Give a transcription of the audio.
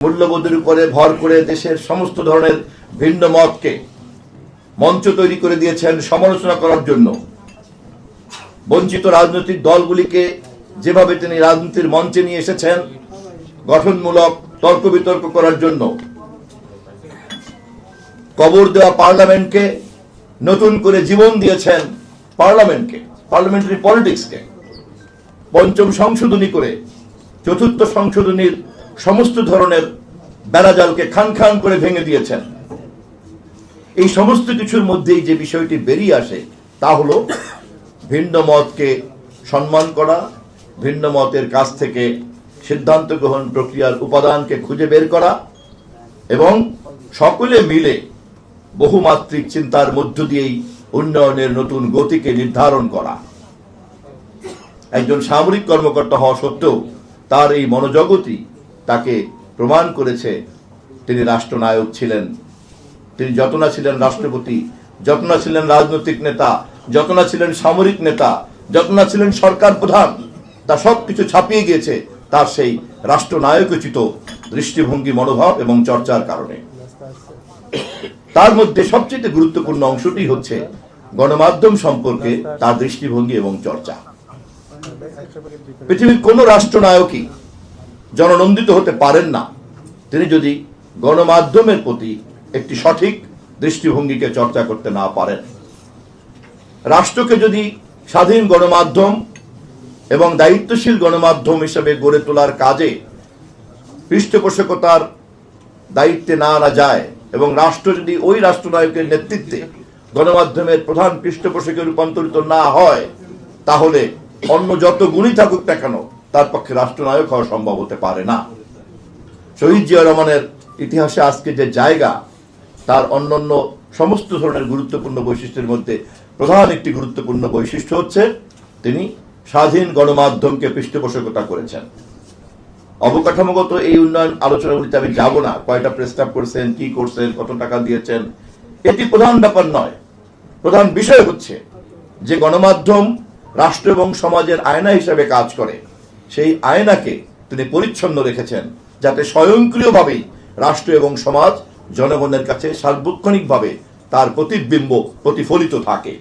মূল্যবোধের উপরে ভর করে দেশের সমস্ত ধরনের ভিন্ন মতকে মঞ্চ তৈরি করে দিয়েছেন সমালোচনা করার জন্য। বঞ্চিত রাজনৈতিক দলগুলিকে যেভাবে তিনি রাজনীতির মঞ্চে নিয়ে এসেছেন গঠনমূলক তর্ক বিতর্ক করার জন্য, কবর দেওয়া পার্লামেন্টকে নতুন করে জীবন দিয়েছেন, পার্লামেন্টারি পলিটিক্সকে পঞ্চম সংশোধনী করে চতুর্থ সংশোধনীর সমস্ত ধরনের বেড়াজালকে খান খান করে ভেঙে দিয়েছেন। এই সমস্ত কিছুর মধ্যেই যে বিষয়টি বেরিয়ে আসে তা হলো ভিন্ন মতকে সম্মান করা, ভিন্ন মতের কাছ থেকে সিদ্ধান্ত গ্রহণ প্রক্রিয়ার উপাদানকে খুঁজে বের করা এবং সকলে মিলে বহুমাত্রিক চিন্তার মধ্য দিয়েই উন্নয়নের নতুন গতিকে নির্ধারণ করা। একজন সামরিক কর্মকর্তা হওয়া সত্ত্বেও তার এই মনোজগতই তাকে প্রমাণ করেছে তিনি রাষ্ট্রনায়ক ছিলেন। তিনি যত না ছিলেন রাষ্ট্রপতি, যত না ছিলেন রাজনৈতিক নেতা, যত না ছিলেন সামরিক নেতা, যত না ছিলেন সরকার প্রধান, তা সবকিছু ছাপিয়ে গিয়েছে তার সেই রাষ্ট্রনায়কোচিত দৃষ্টিভঙ্গি, মনোভাব এবং চর্চার কারণে। তার মধ্যে সবচেয়ে গুরুত্বপূর্ণ অংশটি হচ্ছে গণমাধ্যম সম্পর্কে তার দৃষ্টিভঙ্গি এবং চর্চা। পৃথিবীর কোন রাষ্ট্রনায়কই জননন্দিত হতে পারেন না তিনি যদি গণমাধ্যমের প্রতি একটি সঠিক দৃষ্টিভঙ্গিকে চর্চা করতে না পারেন। রাষ্ট্রকে যদি স্বাধীন গণমাধ্যম এবং দায়িত্বশীল গণমাধ্যম হিসেবে গড়ে তোলার কাজে পৃষ্ঠপোষকতার দায়িত্বে না আনা যায় এবং রাষ্ট্র যদি ওই রাষ্ট্রনায়কের নেতৃত্বে গণমাধ্যমের প্রধান পৃষ্ঠপোষকে রূপান্তরিত না হয়, তাহলে অন্য যত গুণই থাকুক না কেন তার পক্ষে রাষ্ট্রনায়ক হওয়া সম্ভব হতে পারে না। শহীদ জিয়া রহমানের ইতিহাসে আজকে যে জায়গা, তার অন্যান্য সমস্ত ধরনের গুরুত্বপূর্ণ বৈশিষ্ট্যের মধ্যে প্রধান একটি গুরুত্বপূর্ণ বৈশিষ্ট্য হচ্ছে তিনি স্বাধীন গণমাধ্যমকে পৃষ্ঠপোষকতা করেছেন। অবকাঠামোগত এই উন্নয়ন আলোচনাগুলিতে আমি যাব না, কয়টা প্রেস ক্লাব করছেন, কি করছেন, কত টাকা দিয়েছেন, এটি প্রধান ব্যাপার নয়। প্রধান বিষয় হচ্ছে যে গণমাধ্যম রাষ্ট্র এবং সমাজের আয়না হিসেবে কাজ করে, সেই আয়নাকে তিনি পরিচ্ছন্ন রেখেছেন যাতে স্বয়ংক্রিয়ভাবেই রাষ্ট্র এবং সমাজ জনগণের কাছে সার্বক্ষণিকভাবে তার প্রতিবিম্ব প্রতিফলিত থাকে।